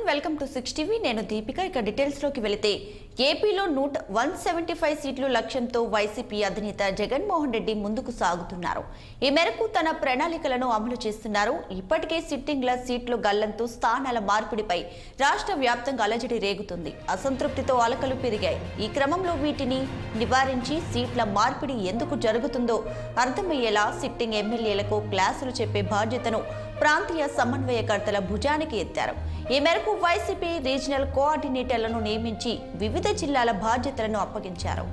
Welcome to 6 TV. నేను దీపిక. ఇక details లోకి వెళితే ఏపీలో 175 సీట్లు లక్ష్యంతో వైసీపీ అధినేత జగన్మోహన్ రెడ్డి ముందుకు సాగుతున్నారు. ఈ మేరకు తన ప్రణాళికలను అమలు చేస్తున్నారు. ఇప్పటికే సిట్టింగ్ల సీట్లు గల్లంతు స్థానాల మార్పిడిపై రాష్ట్ర వ్యాప్తంగా అలజడి రేగుతుంది. అసంతృప్తితో అలకలు పెరిగాయి. ఈ క్రమంలో వీటిని నివారించి సీట్ల మార్పిడి ఎందుకు జరుగుతుందో అర్థమయ్యేలా సిట్టింగ్ ఎమ్మెల్యేలకు క్లాసులు చెప్పే బాధ్యతను ప్రాంతీయ సమన్వయకర్తల భుజానికి ఎత్తారు. ఈ మేరకు వైసీపీ రీజనల్ కోఆర్డినేటర్లను నియమించి వివిధ జిల్లాల బాధ్యతలను అప్పగించారు.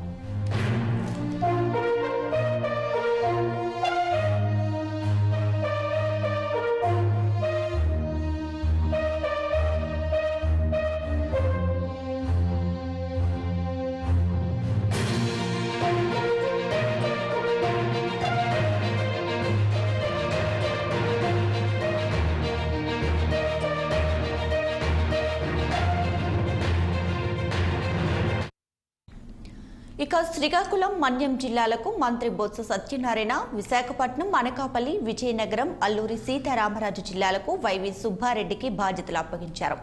ఇక శ్రీకాకుళం, మన్యం జిల్లాలకు మంత్రి బొత్స సత్యనారాయణ, విశాఖపట్నం, అనకాపల్లి, విజయనగరం, అల్లూరి సీతారామరాజు జిల్లాలకు వైవి సుబ్బారెడ్డికి బాధ్యతలు అప్పగించారు.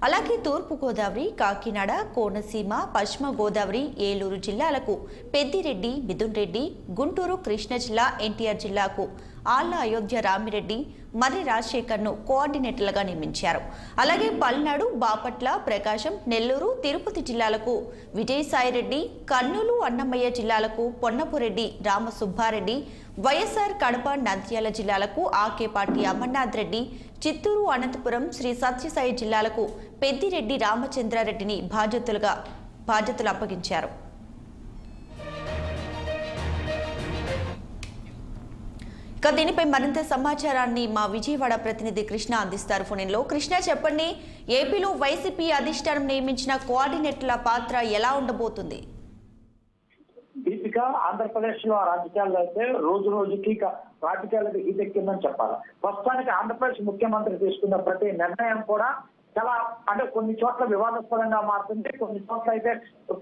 అలాగే తూర్పు గోదావరి, కాకినాడ, కోనసీమ, పశ్చిమ గోదావరి, ఏలూరు జిల్లాలకు పెద్దిరెడ్డి, మిథున్ రెడ్డి, గుంటూరు, కృష్ణా జిల్లా, ఎన్టీఆర్ జిల్లాకు ఆళ్ల అయోధ్య రామిరెడ్డి, మర్రి రాజశేఖర్ను కోఆర్డినేటర్లుగా నియమించారు. అలాగే పల్నాడు, బాపట్ల, ప్రకాశం, నెల్లూరు, తిరుపతి జిల్లాలకు విజయసాయిరెడ్డి, కర్నూలు, అన్నమయ్య జిల్లాలకు పొన్నపురెడ్డి రామసుబ్బారెడ్డి, వైఎస్ఆర్ కడప, నంద్యాల జిల్లాలకు ఆకేపాటి అమర్నాథ్ రెడ్డి, చిత్తూరు, అనంతపురం, శ్రీ సత్యసాయి జిల్లాలకు పెద్దిరెడ్డి రామచంద్రారెడ్డిని బాధ్యతలు అప్పగించారు. ఇక దీనిపై మరింత సమాచారాన్ని మా విజయవాడ ప్రతినిధి కృష్ణ అందిస్తారు ఫోన్లో. కృష్ణ, చెప్పండి, ఏపీలో వైసీపీ అధిష్టానం నియమించిన కోఆర్డినేటర్ల పాత్ర ఎలా ఉండబోతుంది? దీపిక, ఆంధ్రప్రదేశ్ లో రాజకీయాల్లో అయితే రోజు రోజుకి రాజకీయాలకు హీటెక్కిందని చెప్పాలి. ప్రస్తుతానికి ఆంధ్రప్రదేశ్ ముఖ్యమంత్రి తీసుకున్న ప్రతి నిర్ణయం కూడా చాలా కొన్ని చోట్ల వివాదాస్పదంగా మారుతుంది. కొన్ని చోట్ల అయితే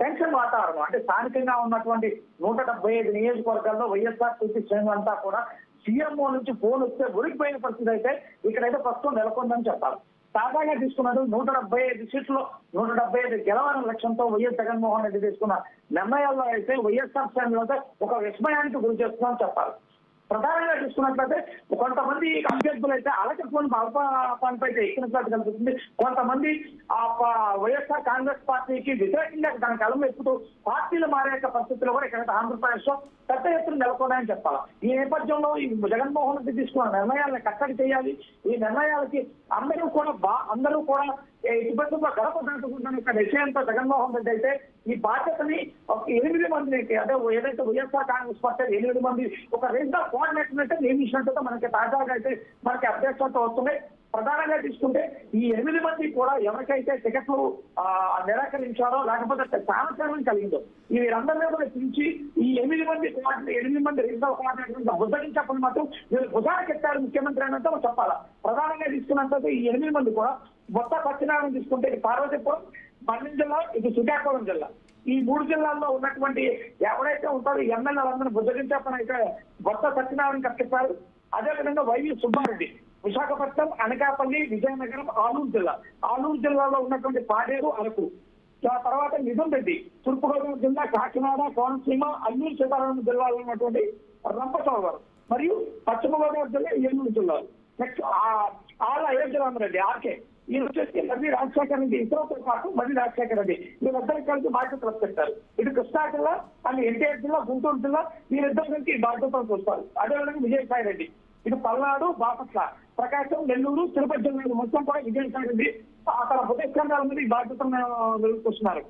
టెన్షన్ వాతావరణం. స్థానికంగా ఉన్నటువంటి 175 నియోజకవర్గాల్లో వైఎస్ఆర్సీపీ శ్రేణులంతా కూడా సీఎంఓ నుంచి ఫోన్ వస్తే ఉరికిపోయిన పరిస్థితి అయితే ఇక్కడైతే ప్రస్తుతం నెలకొందని చెప్పాలి. తాజాగా తీసుకున్నది 175 సీట్లు 175 గెలవాలని లక్ష్యంతో వైఎస్ జగన్మోహన్ రెడ్డి తీసుకున్న నిర్ణయాల్లో అయితే వైఎస్ఆర్ శ్రేణులతో ఒక విస్మయానికి గురి చేస్తుందని చెప్పాలి. ప్రధానంగా చూసుకున్నట్లయితే కొంతమంది అభ్యర్థులు అయితే అలకత్వం అల్పాన్పై ఎక్కినట్లు కనిపిస్తుంది. కొంతమంది వైఎస్ఆర్ కాంగ్రెస్ పార్టీకి వ్యతిరేకంగా తన కలం ఎప్పుతూ పార్టీలు మారే పరిస్థితుల్లో కూడా ఇక్కడ ఆంధ్రప్రదేశ్ లో పెద్ద ఎత్తున నెలకొన్నాయని చెప్పాలి. ఈ నేపథ్యంలో ఈ జగన్మోహన్ రెడ్డి తీసుకున్న నిర్ణయాలను కట్టడి చేయాలి. ఈ నిర్ణయాలకి అందరూ కూడా ఇబ్బందుల్లో గడప దాటుకుంటున్న విషయంతో జగన్మోహన్ రెడ్డి అయితే ఈ బాధ్యతని 8 మందిని ఏదైతే వైఎస్ఆర్ కాంగ్రెస్ పార్టీ 8 మంది ఒక రీజనల్ కోఆర్డినేటర్ అయితే నియమించినట్టుగా మనకి తాజాగా అయితే అప్డేట్స్ వస్తున్నాయి. ప్రధానంగా తీసుకుంటే ఈ 8 మంది కూడా ఎవరికైతే టికెట్లు నిరాకరించారో లేకపోతే స్థానచలనం కలిగిందో వీరందరినీ కూడా పిలిచి ఈ 8 మంది రీజనల్ కోఆర్డినేటర్ బుద్ధగించకుండా మాత్రం వీళ్ళు భుజానికి ఎత్తారు ముఖ్యమంత్రి అన్నట్టు చెప్పాలా. ప్రధానంగా తీసుకున్నట్లయితే ఈ 8 మంది కూడా బొత్స సత్యనారాయణ తీసుకుంటే ఇది పార్వతీపురం, మన్యం జిల్లా, ఇది శ్రీకాకుళం జిల్లా, ఈ 3 జిల్లాల్లో ఉన్నటువంటి ఎవరైతే ఉంటారో ఈ ఎమ్మెల్యేలందరూ బుద్ధగించకుండా అయితే బొత్స సత్యనారాయణ కట్టిస్తారు. అదేవిధంగా వైవి సుబ్బారెడ్డి విశాఖపట్నం, అనకాపల్లి, విజయనగరం, ఆలూరు జిల్లాలో ఉన్నటువంటి పాడేరు, అరకు, తర్వాత మిథున్ రెడ్డి తూర్పుగోదావరి జిల్లా, కాకినాడ, కోనసీమ, అల్లూరు సీతారామరాజు జిల్లాలో ఉన్నటువంటి రంపచోడవరం మరియు పశ్చిమ గోదావరి జిల్లా, ఏలూరు జిల్లాలు. నెక్స్ట్ ఆళ్ల అయోధ్య రామిరెడ్డి ఆర్కే, ఈయన వచ్చేసి మర్రి రాజశేఖర్ రెడ్డి, ఇతరులతో పాటు మర్రి రాజశేఖర్ రెడ్డి వీళ్ళిద్దరికి కలిసి బాధ్యతలు పెట్టారు. ఇటు కృష్ణా జిల్లా అండ్ ఎన్టీఆర్ జిల్లా, గుంటూరు జిల్లా వీళ్ళిద్దరి నుంచి బాధ్యతలు చూస్తారు. అదేవిధంగా విజయసాయి రెడ్డి ఇటు పల్నాడు, బాపట్ల, ప్రకాశం, నెల్లూరు, తిరుపతి జిల్లాలు మొత్తం కూడా విజయసాయి రెడ్డి అక్కడ బుద్ధేశ్వరాల మీద ఈ బాధ్యతను వెలుగుతున్నాడు.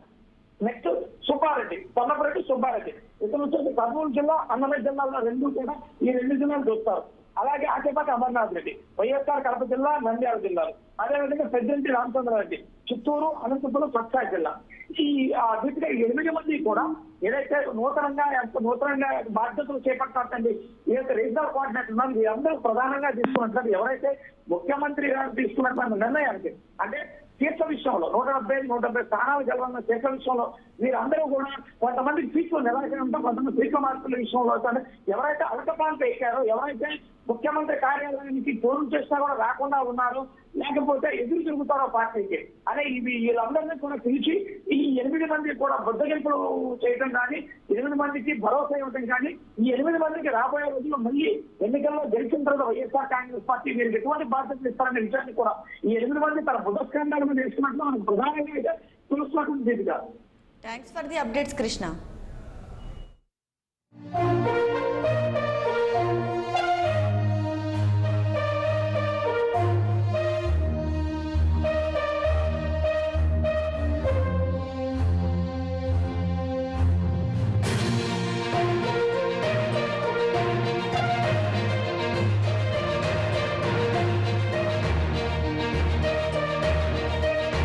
నెక్స్ట్ సుబ్బారెడ్డి, పొన్నపురెడ్డి సుబ్బారెడ్డి ఇతను వచ్చేసి కర్నూలు జిల్లా, అన్నమయ్య జిల్లాలో 2 కూడా ఈ 2 జిల్లాలు చూస్తారు. అలాగే ఆకేపాటి అమర్నాథ్ రెడ్డి వైఎస్ఆర్ కడప జిల్లా, నంద్యాల జిల్లాలు. అదేవిధంగా పెద్దిరెడ్డి రామచంద్రారెడ్డి చిత్తూరు, అనంతపురం, సత్యసాయి జిల్లా. ఈ వీటిగా 8 మంది కూడా ఏదైతే నూతనంగా బాధ్యతలు చేపట్టాలండి ఏదైతే రీజనల్ కోఆర్డినేటర్ ఉన్నారు వీరందరూ ప్రధానంగా తీసుకున్నట్టు ఎవరైతే ముఖ్యమంత్రి గారు తీసుకున్నటువంటి నిర్ణయానికి సీట్ల విషయంలో 170 స్థానాలు గెలవాలన్న సీట్ల విషయంలో వీరందరూ కూడా కొంతమంది సీట్లు నిరాకరించడం, కొంతమంది సీట్ల మార్పుల విషయంలో ఎవరైతే అలకపాంత ఎక్కారో, ఎవరైతే ముఖ్యమంత్రి కార్యాలయానికి ఫోన్ చేసినా కూడా రాకుండా ఉన్నారు, లేకపోతే ఎదురు తిరుగుతారో పార్టీకి అనే ఇవి వీళ్ళందరినీ కూడా పిలిచి ఈ 8 మంది కూడా బుద్ధగింపులు చేయడం కానీ 8 మందికి భరోసా ఇవ్వడం కానీ ఈ 8 మందికి రాబోయే రోజుల్లో మళ్ళీ ఎన్నికల్లో గెలిచిన తర్వాత వైఎస్ఆర్ కాంగ్రెస్ పార్టీ వీరికి ఎటువంటి బాధ్యతలు ఇస్తారనే విషయాన్ని కూడా ఈ 8 మంది తన బుద్ధస్కంధాల మీద వేసుకున్నట్లు మనకు ప్రధానంగా అయితే తెలుస్తున్నటువంటి Deepika. Thanks for the updates Krishna.